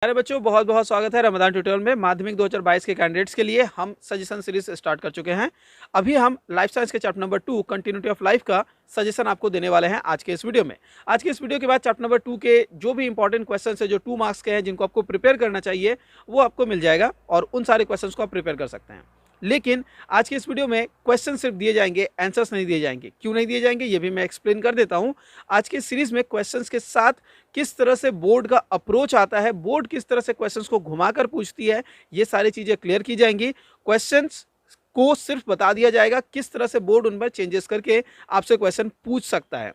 अरे बच्चों, बहुत बहुत स्वागत है रमदान ट्यूटोरियल में। माध्यमिक 2022 के कैंडिडेट्स के लिए हम सजेशन सीरीज स्टार्ट कर चुके हैं। अभी हम लाइफ साइंस के chapter number 2 continuity of life का सजेशन आपको देने वाले हैं आज के इस वीडियो में। आज के इस वीडियो के बाद चैप्टर नंबर 2 के जो भी इंपॉर्टेंट क्वेश्चन है, जो 2 मार्क्स के हैं, जिनको आपको प्रिपेयर करना चाहिए, वो आपको मिल जाएगा और उन सारे क्वेश्चन को आप प्रिपेयर कर सकते हैं। लेकिन आज के इस वीडियो में क्वेश्चन सिर्फ दिए जाएंगे, आंसर्स नहीं दिए जाएंगे। क्यों नहीं दिए जाएंगे ये भी मैं एक्सप्लेन कर देता हूं। आज की सीरीज में क्वेश्चंस के साथ किस तरह से बोर्ड का अप्रोच आता है, बोर्ड किस तरह से क्वेश्चंस को घुमाकर पूछती है, ये सारी चीजें क्लियर की जाएंगी। क्वेश्चंस को सिर्फ बता दिया जाएगा किस तरह से बोर्ड उन पर चेंजेस करके आपसे क्वेश्चन पूछ सकता है।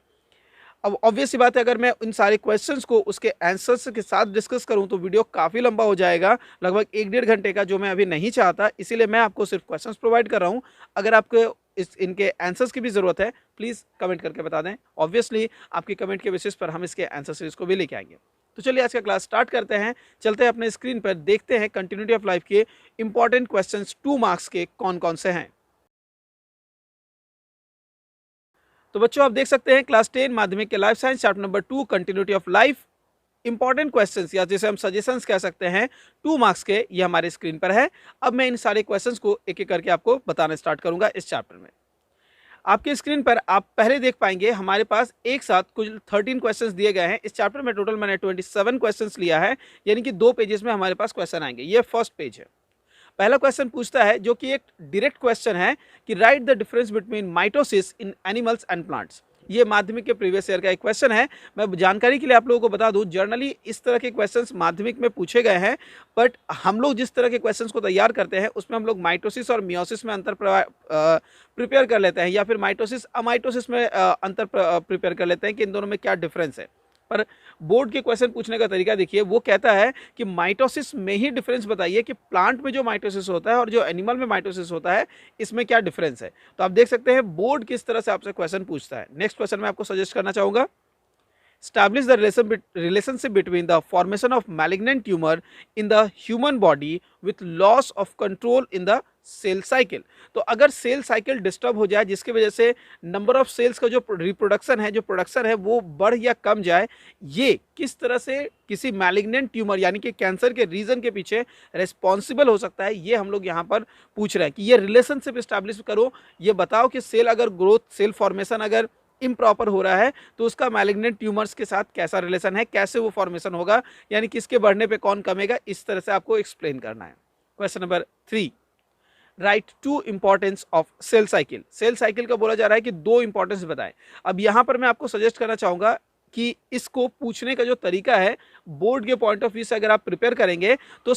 अब ऑब्वियस सी बात है, अगर मैं इन सारे क्वेश्चंस को उसके आंसर्स के साथ डिस्कस करूं तो वीडियो काफ़ी लंबा हो जाएगा, लगभग 1-1.5 घंटे का, जो मैं अभी नहीं चाहता। इसीलिए मैं आपको सिर्फ क्वेश्चंस प्रोवाइड कर रहा हूं। अगर आपको इनके आंसर्स की भी ज़रूरत है, प्लीज़ कमेंट करके बता दें। ऑब्वियसली आपकी कमेंट के बेसिस पर हम इसके आंसर सीरीज को भी लेके आएंगे। तो चलिए आज का क्लास स्टार्ट करते हैं। चलते हैं अपने स्क्रीन पर, देखते हैं कंटिन्यूटी ऑफ लाइफ के इंपॉर्टेंट क्वेश्चन 2 मार्क्स के कौन कौन से हैं। तो बच्चों, आप देख सकते हैं क्लास 10 माध्यमिक के life science chapter number 2 continuity of life important questions, या जिसे हम सजेशंस कह सकते हैं, 2 मार्क्स के, ये हमारे स्क्रीन पर है। अब मैं इन सारे क्वेश्चंस को एक एक करके आपको बताना स्टार्ट करूंगा इस चैप्टर में। आपके स्क्रीन पर आप पहले देख पाएंगे हमारे पास एक साथ कुल 13 क्वेश्चंस दिए गए हैं। इस चैप्टर में टोटल मैंने 27 क्वेश्चंस लिया है, यानी कि 2 पेजेस में हमारे पास क्वेश्चन आएंगे। ये फर्स्ट पेज है। पहला क्वेश्चन पूछता है, जो कि एक डायरेक्ट क्वेश्चन है, कि right the difference between mitosis in animals and plants. ये माध्यमिक के प्रीवियस ईयर का एक क्वेश्चन है। मैं जानकारी के लिए आप लोगों को बता दूं, जर्नली इस तरह के क्वेश्चंस माध्यमिक में पूछे गए हैं, बट हम लोग जिस तरह के क्वेश्चंस को तैयार करते हैं उसमें हम लोग माइटोसिस और मियोसिस में अंतर प्रिपेयर कर लेते हैं, या फिर माइटोसिस अमाइटोसिस में अंतर प्रिपेयर कर लेते हैं कि इन दोनों में क्या डिफरेंस है। पर बोर्ड के क्वेश्चन पूछने का तरीका देखिए, वो कहता है कि माइटोसिस में ही डिफरेंस बताइए कि प्लांट में जो माइटोसिस होता है और जो एनिमल में माइटोसिस होता है, इसमें क्या डिफरेंस है। तो आप देख सकते हैं बोर्ड किस तरह से आपसे क्वेश्चन पूछता है। नेक्स्ट क्वेश्चन मैं आपको सजेस्ट करना चाहूंगा, establish the relationship between the formation of malignant tumor in the human body with loss of control in the cell cycle. तो अगर सेल साइकिल डिस्टर्ब हो जाए, जिसकी वजह से नंबर ऑफ सेल्स का जो रिप्रोडक्शन है, जो प्रोडक्शन है, वो बढ़ या कम जाए, ये किस तरह से किसी मैलिग्नेंट ट्यूमर यानी कि कैंसर के रीजन के पीछे रिस्पॉन्सिबल हो सकता है, ये हम लोग यहाँ पर पूछ रहे हैं कि ये रिलेशनशिप स्टैब्लिश करो। ये बताओ कि सेल अगर ग्रोथ, सेल फॉर्मेशन अगर इम्प्रॉपर हो रहा है तो उसका मैलिग्नेंट ट्यूमर्स के साथ कैसा रिलेशन है, कैसे वो फॉर्मेशन होगा, यानी किसके बढ़ने पे कौन कमेगा, इस तरह से आपको एक्सप्लेन करना है। Question number 3, write 2 importance of cell cycle. Cell cycle का बोला जा रहा है कि 2 इंपॉर्टेंस बताएं। अब यहां पर मैं आपको सजेस्ट करना चाहूंगा कि इसको पूछने का जो तरीका है, बोर्ड के पॉइंट ऑफ व्यू से अगर आप प्रिपेयर करेंगे तो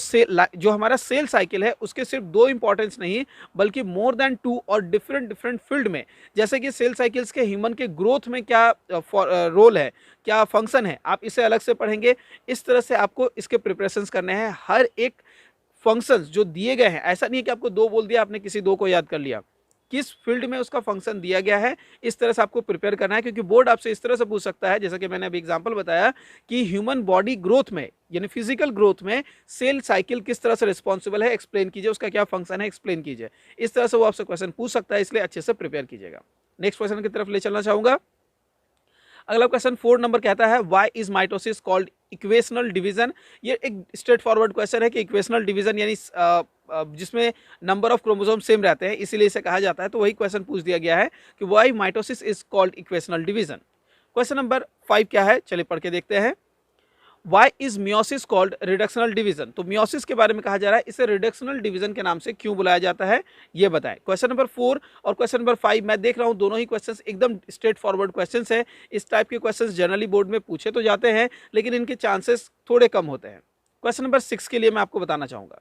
जो हमारा सेल साइकिल है उसके सिर्फ 2 इंपॉर्टेंस नहीं, बल्कि मोर देन 2 और डिफरेंट डिफरेंट फील्ड में, जैसे कि सेल साइकिल्स के ह्यूमन के ग्रोथ में क्या रोल है, क्या फंक्शन है, आप इसे अलग से पढ़ेंगे। इस तरह से आपको इसके प्रिपरेशंस करने हैं। हर एक फंक्शंस जो दिए गए हैं, ऐसा नहीं है कि आपको 2 बोल दिया, आपने किसी 2 को याद कर लिया, किस फील्ड में उसका फंक्शन दिया गया है, इस तरह से आपको प्रिपेयर करना है। क्योंकि बोर्ड आपसे इस तरह से पूछ सकता है, जैसा कि मैंने अभी एग्जांपल बताया, कि ह्यूमन बॉडी ग्रोथ में, यानी फिजिकल ग्रोथ में सेल साइकिल किस तरह से रिस्पॉन्सिबल है, एक्सप्लेन कीजिए, उसका क्या फंक्शन है, एक्सप्लेन कीजिए। इस तरह से वो आपसे क्वेश्चन पूछ सकता है, इसलिए अच्छे से प्रिपेयर कीजिएगा। नेक्स्ट क्वेश्चन की तरफ ले चलना चाहूंगा। अगला क्वेश्चन 4 नंबर कहता है, why is mitosis called equational division. ये एक स्ट्रेट फॉरवर्ड क्वेश्चन है कि इक्वेशनल डिवीजन यानी जिसमें नंबर ऑफ क्रोमोसोम सेम रहते हैं, इसीलिए इसे कहा जाता है। तो वही क्वेश्चन पूछ दिया गया है कि why mitosis is called equational division. Question number 5 क्या है, चलिए पढ़ के देखते हैं। Why is meiosis called reductional division. तो मियोसिस के बारे में कहा जा रहा है, इसे रिडक्शनल डिवीजन के नाम से क्यों बुलाया जाता है, ये बताएं। क्वेश्चन नंबर 4 और क्वेश्चन नंबर 5 मैं देख रहा हूं, दोनों ही क्वेश्चंस एकदम स्ट्रेट फॉरवर्ड क्वेश्चंस है। इस टाइप के क्वेश्चंस जनरली बोर्ड में पूछे तो जाते हैं, लेकिन इनके चांसेस थोड़े कम होते हैं। क्वेश्चन नंबर 6 के लिए मैं आपको बताना चाहूंगा,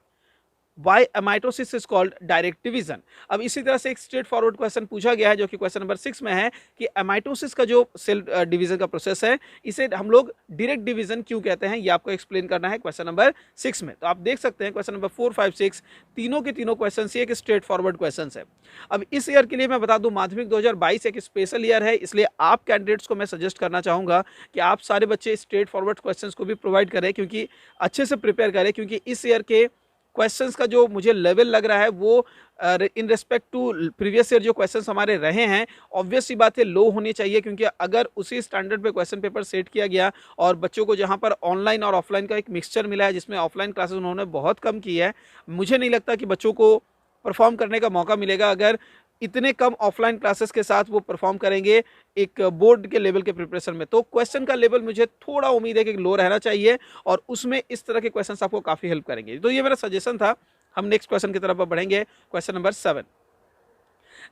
Why amitosis is called direct division. अब इसी तरह से एक स्ट्रेट फॉरवर्ड क्वेश्चन पूछा गया है, जो कि क्वेश्चन नंबर 6 में है, कि एमाइटोसिस का जो सेल डिवीजन का प्रोसेस है, इसे हम लोग डायरेक्ट डिवीजन क्यों कहते हैं, ये आपको एक्सप्लेन करना है क्वेश्चन नंबर 6 में। तो आप देख सकते हैं क्वेश्चन नंबर 4, 5, 6 तीनों के तीनों क्वेश्चन एक स्ट्रेट फॉरवर्ड क्वेश्चन है। अब इस ईयर के लिए मैं बता दूं, माध्यमिक 2022 एक स्पेशल ईयर है, इसलिए आप कैंडिडेट्स को मैं सजेस्ट करना चाहूंगा कि आप सारे बच्चे स्ट्रेट फॉरवर्ड क्वेश्चन को भी प्रोवाइड करें, क्योंकि अच्छे से प्रिपेयर करें, क्योंकि इस ईयर के क्वेश्चंस का जो मुझे लेवल लग रहा है वो in respect to previous year जो क्वेश्चंस हमारे रहे हैं, ऑब्वियस सी बात है लो होनी चाहिए, क्योंकि अगर उसी स्टैंडर्ड पे क्वेश्चन पेपर सेट किया गया और बच्चों को जहां पर ऑनलाइन और ऑफलाइन का एक मिक्सचर मिला है, जिसमें ऑफलाइन क्लासेस उन्होंने बहुत कम की है, मुझे नहीं लगता कि बच्चों को परफॉर्म करने का मौका मिलेगा अगर इतने कम ऑफलाइन क्लासेस के साथ वो परफॉर्म करेंगे एक बोर्ड के लेवल के प्रिपरेशन में। तो क्वेश्चन का लेवल मुझे थोड़ा उम्मीद है कि लो रहना चाहिए और उसमें इस तरह के क्वेश्चंस आपको काफ़ी हेल्प करेंगे। तो ये मेरा सजेशन था। हम नेक्स्ट क्वेश्चन की तरफ बढ़ेंगे। Question number 7,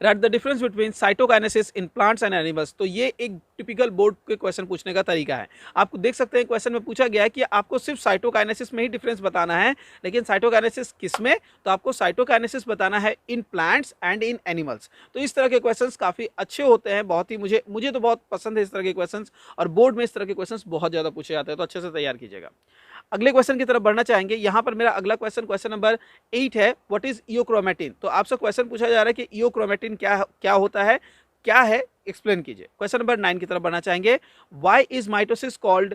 right the difference between cytokinesis in plants and animals. तो ये एक टिपिकल बोर्ड के क्वेश्चन पूछने का तरीका है। आपको देख सकते हैं क्वेश्चन में पूछा गया है कि आपको सिर्फ साइटोकाइनेसिस में ही डिफरेंस बताना है, लेकिन साइटोकाइनेसिस किस में, तो आपको साइटोकाइनेसिस बताना है in plants and in animals. तो इस तरह के क्वेश्चंस काफी अच्छे होते हैं, बहुत ही मुझे तो बहुत पसंद है इस तरह के क्वेश्चंस, और बोर्ड में इस तरह के क्वेश्चंस बहुत ज्यादा पूछे जाते हैं, तो अच्छे से तैयार कीजिएगा। अगले क्वेश्चन की तरफ बढ़ना चाहेंगे। यहाँ पर मेरा अगला क्वेश्चन, क्वेश्चन नंबर 8 है, व्हाट इज इओक्रोमेटिन। तो आपसे क्वेश्चन पूछा जा रहा है कि इओक्रोमेटिन क्या होता है, क्या है, एक्सप्लेन कीजिए। क्वेश्चन नंबर 9 की तरफ बढ़ना चाहेंगे। Why is mitosis called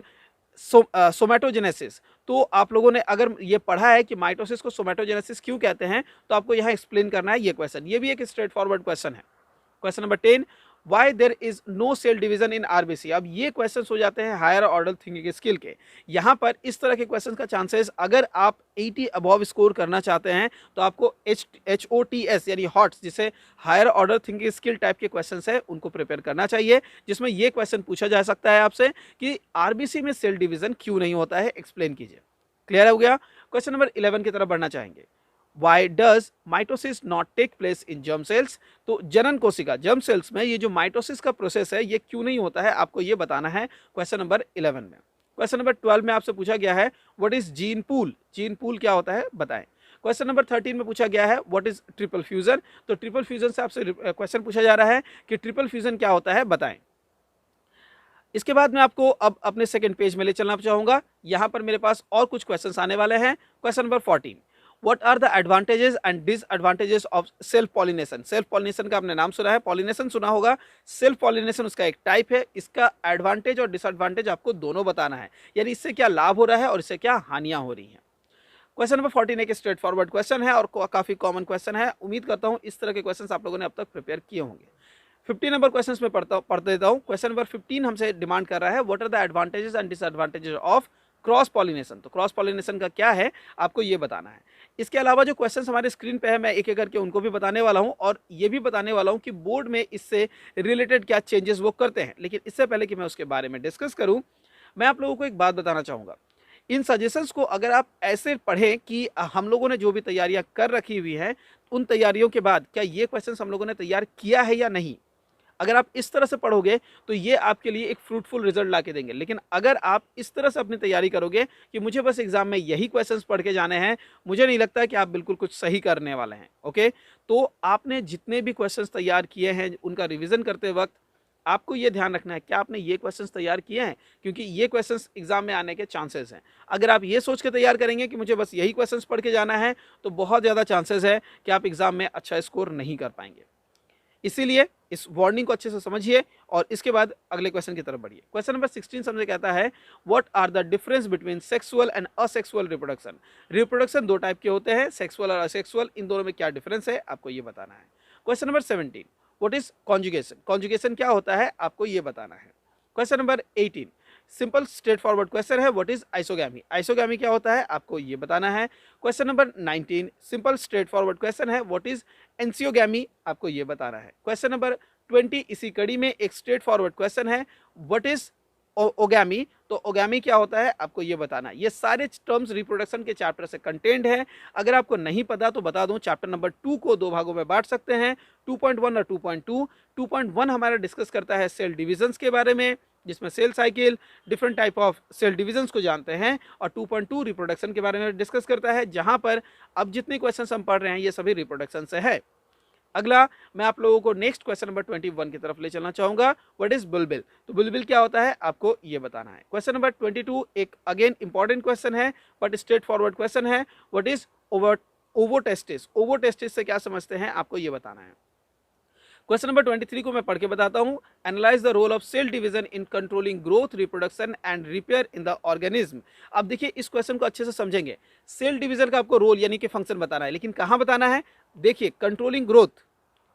somatogenesis. तो आप लोगों ने अगर ये पढ़ा है कि माइटोसिस को सोमैटोजेनेसिस क्यों कहते हैं, तो आपको यहाँ एक्सप्लेन करना है ये क्वेश्चन। ये भी एक स्ट्रेट फॉरवर्ड क्वेश्चन है। Question number 10, why there is no cell division in RBC. अब ये क्वेश्चन हो जाते हैं हायर ऑर्डर थिंकिंग स्किल के। यहाँ पर इस तरह के क्वेश्चन का चांसेस, अगर आप 80 अबव स्कोर करना चाहते हैं तो आपको HOTS यानी हॉट्स, जिसे higher order thinking skill type के क्वेश्चन है, उनको प्रिपेयर करना चाहिए, जिसमें ये क्वेश्चन पूछा जा सकता है आपसे कि आरबीसी में सेल डिवीजन क्यों नहीं होता है, एक्सप्लेन कीजिए। क्लियर हो गया। क्वेश्चन नंबर 11 की तरफ बढ़ना चाहेंगे। Why does mitosis not take place in germ cells? तो जनन कोशिका जर्म सेल्स में ये जो माइटोसिस का प्रोसेस है ये क्यों नहीं होता है, आपको ये बताना है क्वेश्चन नंबर 11 में। क्वेश्चन नंबर 12 में आपसे पूछा गया है what is gene pool. Gene pool क्या होता है बताएं। क्वेश्चन नंबर 13 में पूछा गया है व्हाट इज ट्रिपल फ्यूजन। तो ट्रिपल फ्यूजन से आपसे क्वेश्चन पूछा जा रहा है कि ट्रिपल फ्यूजन क्या होता है बताएं। इसके बाद मैं आपको अब अपने सेकंड पेज में ले चलना चाहूंगा। यहां पर मेरे पास और कुछ क्वेश्चंस आने वाले हैं। Question number 14, What are the advantages and disadvantages of self pollination? Self pollination का आपने नाम सुना है, पॉलिनेशन सुना होगा, सेल्फ पॉलिनेशन उसका एक टाइप है। इसका एडवांटेज और डिसएडवांटेज आपको दोनों बताना है, यानी इससे क्या लाभ हो रहा है और इससे क्या हानियां हो रही हैं। क्वेश्चन नंबर 14 एक स्ट्रेट फॉरवर्ड क्वेश्चन है और काफी कॉमन क्वेश्चन है। उम्मीद करता हूं इस तरह के क्वेश्चन आप लोगों ने अब तक प्रिपेयर किए होंगे। 15 नंबर क्वेश्चन में पढ़ देता हूं। क्वेश्चन नंबर 15 हमसे डिमांड कर रहा है what are the advantages and disadvantages of cross pollination. तो क्रॉस पॉलिनेशन का क्या है आपको ये बताना है। इसके अलावा जो क्वेश्चंस हमारे स्क्रीन पे है मैं एक एक करके उनको भी बताने वाला हूं और ये भी बताने वाला हूं कि बोर्ड में इससे रिलेटेड क्या चेंजेस वो करते हैं। लेकिन इससे पहले कि मैं उसके बारे में डिस्कस करूं, मैं आप लोगों को एक बात बताना चाहूँगा। इन सजेशंस को अगर आप ऐसे पढ़ें कि हम लोगों ने जो भी तैयारियां कर रखी हुई हैं, उन तैयारियों के बाद क्या ये क्वेश्चंस हम लोगों ने तैयार किया है या नहीं, अगर आप इस तरह से पढ़ोगे तो ये आपके लिए एक फ्रूटफुल रिजल्ट ला के देंगे। लेकिन अगर आप इस तरह से अपनी तैयारी करोगे कि मुझे बस एग्जाम में यही क्वेश्चंस पढ़ के जाने हैं, मुझे नहीं लगता कि आप बिल्कुल कुछ सही करने वाले हैं। ओके, तो आपने जितने भी क्वेश्चंस तैयार किए हैं उनका रिविजन करते वक्त आपको ये ध्यान रखना है क्या आपने ये क्वेश्चंस तैयार किए हैं, क्योंकि ये क्वेश्चंस एग्जाम में आने के चांसेस हैं। अगर आप ये सोच के तैयार करेंगे कि मुझे बस यही क्वेश्चंस पढ़ के जाना है, तो बहुत ज़्यादा चांसेस है कि आप एग्जाम में अच्छा स्कोर नहीं कर पाएंगे। इसीलिए इस वार्निंग को अच्छे से समझिए और इसके बाद अगले क्वेश्चन की तरफ बढ़िए। क्वेश्चन नंबर 16 हमसे कहता है what are the difference between sexual and asexual reproduction. Reproduction दो टाइप के होते हैं, सेक्सुअल और असेक्सुअल, इन दोनों में क्या डिफरेंस है आपको ये बताना है। Question number 17, what is conjugation. Conjugation क्या होता है आपको ये बताना है। Question number 18, simple straight forward question है, व्हाट इज आइसोगैमी। आइसोगैमी क्या होता है आपको ये बताना है। Question number 19, simple straight forward question है, व्हाट इज एंसियोगैमी, आपको ये बताना है। क्वेश्चन नंबर 20 इसी कड़ी में एक स्ट्रेट फॉरवर्ड क्वेश्चन है, व्हाट इज ओगैमी। तो ओगैमी क्या होता है आपको ये बताना है। ये सारे टर्म्स रिप्रोडक्शन के चैप्टर से कंटेंट है। अगर आपको नहीं पता तो बता दूं, चैप्टर नंबर 2 को दो भागों में बांट सकते हैं, 2.1 और 2.2। 2.1 हमारा डिस्कस करता है सेल डिविजन्स के बारे में, जिसमें cell cycle, different type of cell divisions को जानते हैं, और 2.2 रिप्रोडक्शन के बारे में डिस्कस करता है, जहां पर अब जितने क्वेश्चन हम पढ़ रहे हैं ये सभी रिप्रोडक्शन से है। अगला मैं आप लोगों को नेक्स्ट क्वेश्चन नंबर 21 की तरफ ले चलना चाहूंगा, व्हाट इज बुलबिल। तो बुलबिल क्या होता है आपको ये बताना है। क्वेश्चन नंबर 22 एक अगेन इंपॉर्टेंट क्वेश्चन है बट स्ट्रेट फॉरवर्ड क्वेश्चन है, व्हाट इज ओवोटेस्टिस। ओवोटेस्टिस से क्या समझते हैं आपको ये बताना है। क्वेश्चन नंबर 23 को मैं पढ़ के बताता हूं। Analyse the role of cell division in controlling growth, reproduction and repair in the organism. अब देखिए इस क्वेश्चन को अच्छे से समझेंगे। सेल डिवीजन का आपको रोल यानी कि फंक्शन बताना है, लेकिन कहां बताना है? देखिए कंट्रोलिंग ग्रोथ,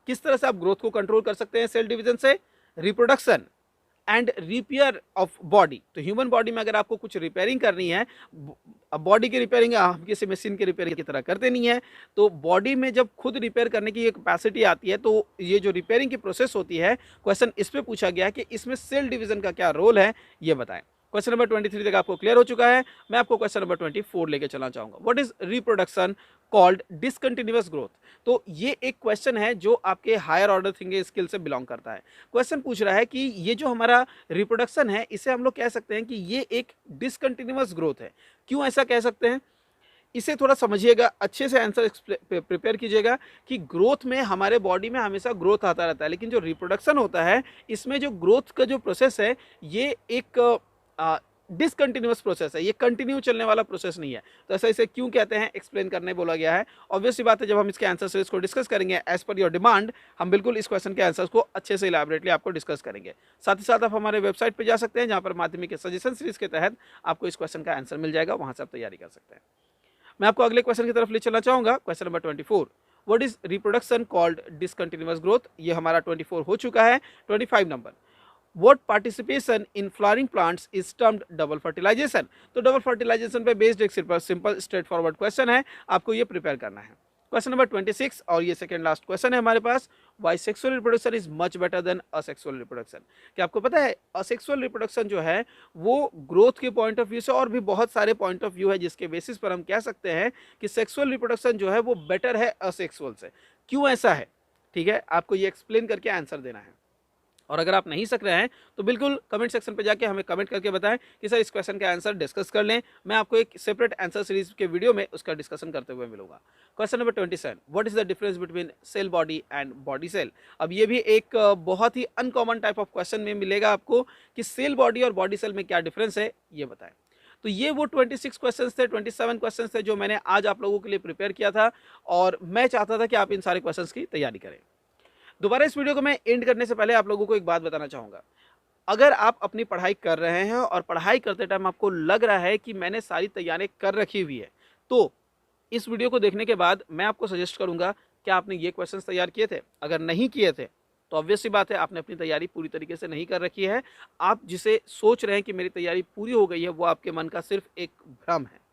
किस तरह से आप ग्रोथ को कंट्रोल कर सकते हैं सेल डिवीजन से, reproduction and repair of body. तो ह्यूमन बॉडी में अगर आपको कुछ रिपेयरिंग करनी है, अब बॉडी की रिपेयरिंग हम किसी मशीन की रिपेयरिंग की तरह करते नहीं है, तो बॉडी में जब खुद रिपेयर करने की एक कैपेसिटी आती है, तो ये जो रिपेयरिंग की प्रोसेस होती है, क्वेश्चन इस पे पूछा गया कि इसमें सेल डिवीजन का क्या रोल है, ये बताएं। क्वेश्चन नंबर 23 तक आपको क्लियर हो चुका है। मैं आपको क्वेश्चन नंबर 24 लेके चलना चाहूंगा। What is reproduction called discontinuous growth. तो ये एक क्वेश्चन है जो आपके हायर ऑर्डर थिंकिंग स्किल से बिलोंग करता है। क्वेश्चन पूछ रहा है कि ये जो हमारा रिप्रोडक्शन है, इसे हम लोग कह सकते हैं कि ये एक डिसकंटिन्यूअस ग्रोथ है। क्यों ऐसा कह सकते हैं, इसे थोड़ा समझिएगा, अच्छे से आंसर प्रिपेयर कीजिएगा कि ग्रोथ में हमारे बॉडी में हमेशा ग्रोथ आता रहता है, लेकिन जो रिप्रोडक्शन होता है इसमें जो ग्रोथ का जो प्रोसेस है ये एक डिसकंटिन्यूअस प्रोसेस है, ये कंटिन्यू चलने वाला प्रोसेस नहीं है। तो ऐसा इसे क्यों कहते हैं एक्सप्लेन करने बोला गया है। ऑब्वियसली बात है, जब हम इसके आंसर सीरीज को डिस्कस करेंगे एज पर योर डिमांड, हम बिल्कुल इस क्वेश्चन के आंसर्स को अच्छे से इलैबोरेटली आपको डिस्कस करेंगे। साथ ही साथ आप हमारे वेबसाइट पर जा सकते हैं, जहाँ पर माध्यमिक के सजेशन सीरीज के तहत आपको इस क्वेश्चन का आंसर मिल जाएगा, वहाँ से आप तैयारी कर सकते हैं। मैं आपको अगले क्वेश्चन की तरफ ले चलना चाहूंगा। Question number 24, what is reproduction called discontinuous growth. ये हमारा 24 हो चुका है। 25 नंबर, what participation in flowering plants is termed double fertilisation. तो डबल फर्टिलाइजेशन पे बेस्ड एक सिंपल स्ट्रेट फॉरवर्ड क्वेश्चन है, आपको ये प्रिपेयर करना है। क्वेश्चन नंबर 26 और ये सेकंड लास्ट क्वेश्चन है हमारे पास। Why sexual reproduction is much better than asexual reproduction. क्या आपको पता है असेक्सुअल रिप्रोडक्शन जो है वो ग्रोथ के पॉइंट ऑफ व्यू से और भी बहुत सारे पॉइंट ऑफ व्यू है जिसके बेसिस पर हम कह सकते हैं कि सेक्सुअल रिप्रोडक्शन जो है वो बेटर है असेक्सुअल से। क्यों ऐसा है, ठीक है, आपको ये एक्सप्लेन करके आंसर देना है। और अगर आप नहीं सक रहे हैं तो बिल्कुल कमेंट सेक्शन पे जाके हमें कमेंट करके बताएं कि सर इस क्वेश्चन का आंसर डिस्कस कर लें। मैं आपको एक सेपरेट आंसर सीरीज के वीडियो में उसका डिस्कशन करते हुए मिलूंगा। Question number 27, what is the difference between cell body and body cell. अब ये भी एक बहुत ही अनकॉमन टाइप ऑफ क्वेश्चन में मिलेगा आपको कि सेल बॉडी और बॉडी सेल में क्या डिफरेंस है, ये बताएं। तो ये वो 26 क्वेश्चंस थे, 27 क्वेश्चंस थे जो मैंने आज आप लोगों के लिए प्रिपेयर किया था, और मैं चाहता था कि आप इन सारे क्वेश्चंस की तैयारी करें। दोबारा इस वीडियो को मैं एंड करने से पहले आप लोगों को एक बात बताना चाहूँगा। अगर आप अपनी पढ़ाई कर रहे हैं और पढ़ाई करते टाइम आपको लग रहा है कि मैंने सारी तैयारी कर रखी हुई है, तो इस वीडियो को देखने के बाद मैं आपको सजेस्ट करूँगा कि आपने ये क्वेश्चंस तैयार किए थे। अगर नहीं किए थे तो ऑब्वियस सी बात है आपने अपनी तैयारी पूरी तरीके से नहीं कर रखी है। आप जिसे सोच रहे हैं कि मेरी तैयारी पूरी हो गई है, वो आपके मन का सिर्फ एक भ्रम है।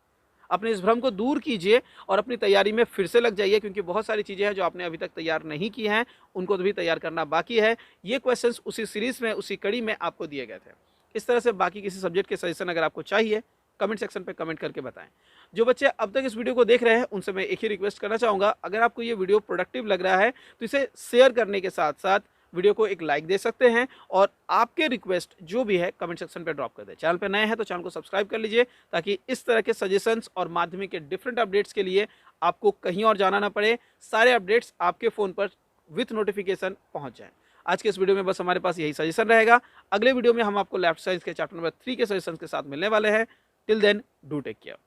अपने इस भ्रम को दूर कीजिए और अपनी तैयारी में फिर से लग जाइए, क्योंकि बहुत सारी चीज़ें हैं जो आपने अभी तक तैयार नहीं की हैं, उनको भी तैयार करना बाकी है। ये क्वेश्चंस उसी सीरीज में, उसी कड़ी में आपको दिए गए थे। इस तरह से बाकी किसी सब्जेक्ट के सजेशन अगर आपको चाहिए, कमेंट सेक्शन पे कमेंट करके बताएं। जो बच्चे अब तक इस वीडियो को देख रहे हैं उनसे मैं एक ही रिक्वेस्ट करना चाहूँगा, अगर आपको ये वीडियो प्रोडक्टिव लग रहा है तो इसे शेयर करने के साथ साथ वीडियो को एक लाइक दे सकते हैं, और आपके रिक्वेस्ट जो भी है कमेंट सेक्शन पे ड्रॉप कर दें। चैनल पे नए हैं तो चैनल को सब्सक्राइब कर लीजिए, ताकि इस तरह के सजेशंस और माध्यमिक के डिफरेंट अपडेट्स के लिए आपको कहीं और जाना ना पड़े, सारे अपडेट्स आपके फ़ोन पर विथ नोटिफिकेशन पहुंच जाएं। आज के इस वीडियो में बस हमारे पास यही सजेशन रहेगा। अगले वीडियो में हम आपको लेफ्ट साइंस के चैप्टर नंबर 3 के सजेशन के साथ मिलने वाले हैं। Till then, do take care.